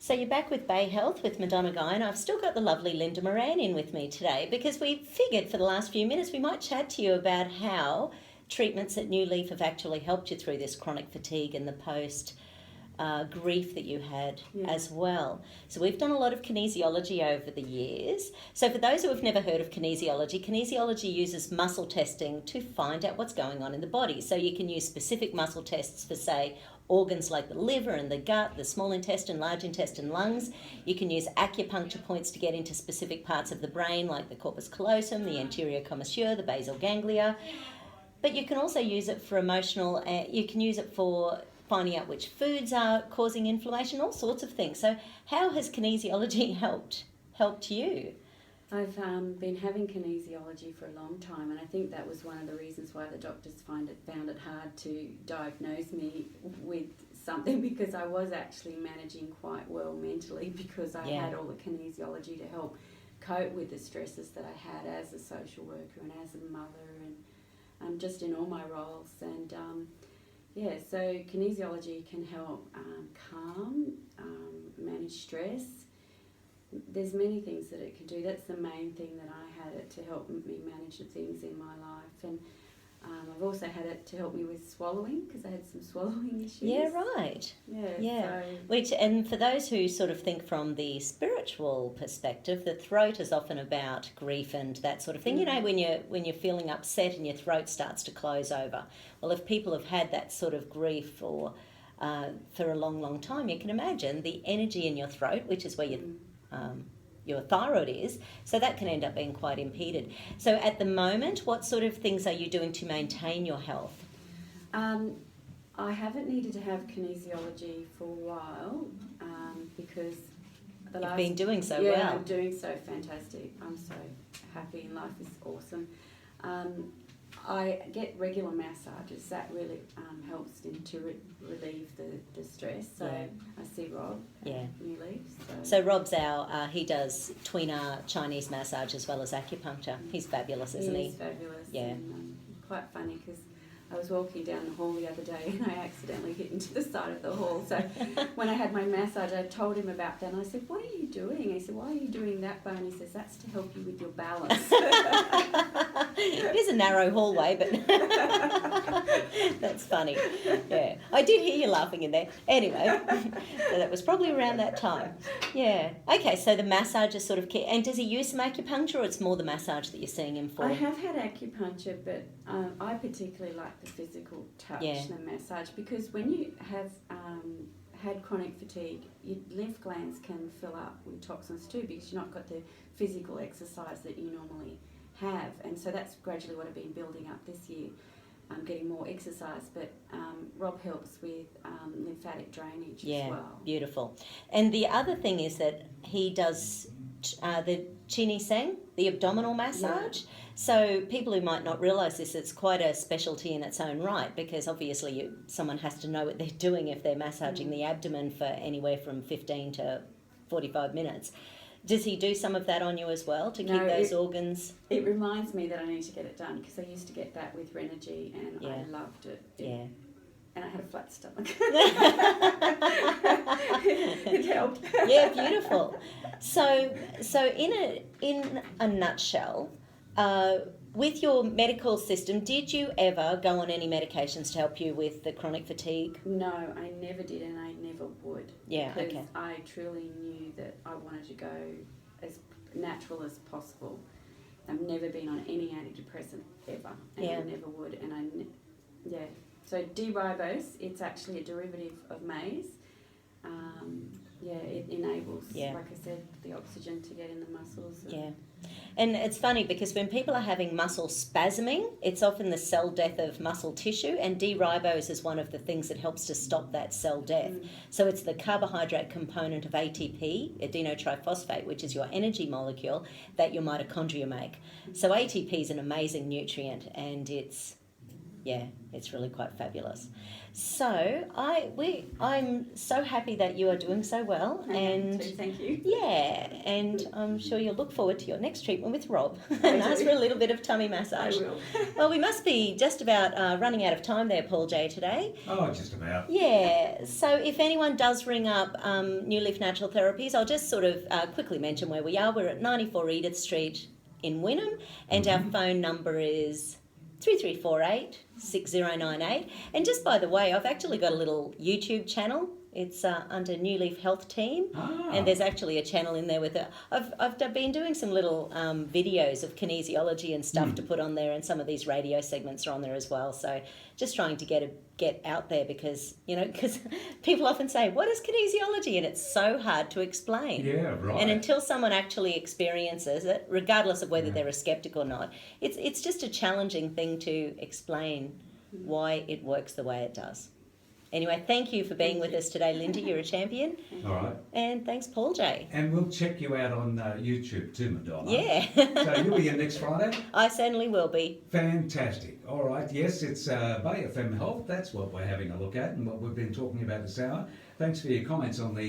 So you're back with Bay Health with Madonna Guy, and I've still got the lovely Linda Moran in with me today because we figured for the last few minutes we might chat to you about how treatments at New Leaf have actually helped you through this chronic fatigue and the post grief that you had as well. So we've done a lot of kinesiology over the years. So for those who have never heard of kinesiology uses muscle testing to find out what's going on in the body. So you can use specific muscle tests for, say, organs like the liver and the gut, the small intestine, large intestine, lungs. You can use acupuncture points to get into specific parts of the brain like the corpus callosum, the anterior commissure, the basal ganglia. But you can also use it for emotional, you can use it for finding out which foods are causing inflammation, all sorts of things. So how has kinesiology helped you? I've been having kinesiology for a long time, and I think that was one of the reasons why the doctors found it hard to diagnose me with something, because I was actually managing quite well mentally because I had all the kinesiology to help cope with the stresses that I had as a social worker and as a mother and just in all my roles. And so kinesiology can help calm, manage stress. There's many things that it can do. That's the main thing that I had it to help me manage the things in my life. And I've also had it to help me with swallowing, because I had some swallowing issues. Yeah, right. Yeah. Which, and for those who sort of think from the spiritual perspective, the throat is often about grief and that sort of thing. You know, when you're feeling upset and your throat starts to close over. Well, if people have had that sort of grief or for a long, long time, you can imagine the energy in your throat, which is where your thyroid is, so that can end up being quite impeded. So at the moment, what sort of things are you doing to maintain your health? I haven't needed to have kinesiology for a while because You've been doing so well. Yeah, I'm doing so fantastic. I'm so happy and life is awesome. I get regular massages. That really helps to relieve the stress. So I see Rob at New Leaf. So Rob's he does tweener Chinese massage as well as acupuncture. He's fabulous, isn't he? He's fabulous. Yeah. And, quite funny because I was walking down the hall the other day and I accidentally hit into the side of the hall. So when I had my massage, I told him about that and I said, "What are you doing?" He said, "Why are you doing that, Bo?" And he says, "That's to help you with your balance." It is a narrow hallway, but that's funny. Yeah, I did hear you laughing in there. Anyway, so that was probably around that time. Yeah. Okay, so the massage is sort of key. And does he use some acupuncture, or it's more the massage that you're seeing him for? I have had acupuncture, but I particularly like the physical touch and massage, because when you have had chronic fatigue, your lymph glands can fill up with toxins too, because you've not got the physical exercise that you normally have. And so that's gradually what I've been building up this year. I'm getting more exercise, but Rob helps with lymphatic drainage as well. Yeah, beautiful. And the other thing is that he does the Chini Seng, the abdominal massage. Yeah. So people who might not realise this, it's quite a specialty in its own right, because obviously someone has to know what they're doing if they're massaging the abdomen for anywhere from 15 to 45 minutes. Does he do some of that on you as well to keep those organs? It reminds me that I need to get it done, because I used to get that with Renergy and I loved it. And I had a flat stomach. It helped. Yeah, beautiful. So in a nutshell, with your medical system, did you ever go on any medications to help you with the chronic fatigue? No, I never did, and I never would. Yeah, because I truly knew that I wanted to go as natural as possible. I've never been on any antidepressant ever, and I never would. And so D-ribose, it's actually a derivative of maize. It enables, like I said, the oxygen to get in the muscles. And it's funny because when people are having muscle spasming, it's often the cell death of muscle tissue, and D-ribose is one of the things that helps to stop that cell death. So it's the carbohydrate component of ATP, adenotriphosphate, which is your energy molecule that your mitochondria make. So ATP is an amazing nutrient, and it's Yeah, it's really quite fabulous. So I'm so happy that you are doing so well, and Thank you. yeah, and I'm sure you'll look forward to your next treatment with Rob I and ask do. for a little bit of tummy I massage. will. Well, we must be just about running out of time there, Paul J, today. Oh, just about. Yeah, so if anyone does ring up New Leaf Natural Therapies, I'll just sort of quickly mention where we are. We're at 94 Edith Street in Wynnum, and our phone number is 3348 6098. And just by the way, I've actually got a little YouTube channel. It's under New Leaf Health Team, and there's actually a channel in there with I've been doing some little videos of kinesiology and stuff to put on there, and some of these radio segments are on there as well. So just trying to get out there because people often say, "What is kinesiology?" and it's so hard to explain. Yeah, right. And until someone actually experiences it, regardless of whether they're a skeptic or not, it's just a challenging thing to explain why it works the way it does. Anyway, thank you for being with us today, Linda. You're a champion. All right. And thanks, Paul J. And we'll check you out on YouTube too, Madonna. Yeah. So you'll be in next Friday? I certainly will be. Fantastic. All right. Yes, it's Bay FM Health. That's what we're having a look at and what we've been talking about this hour. Thanks for your comments on the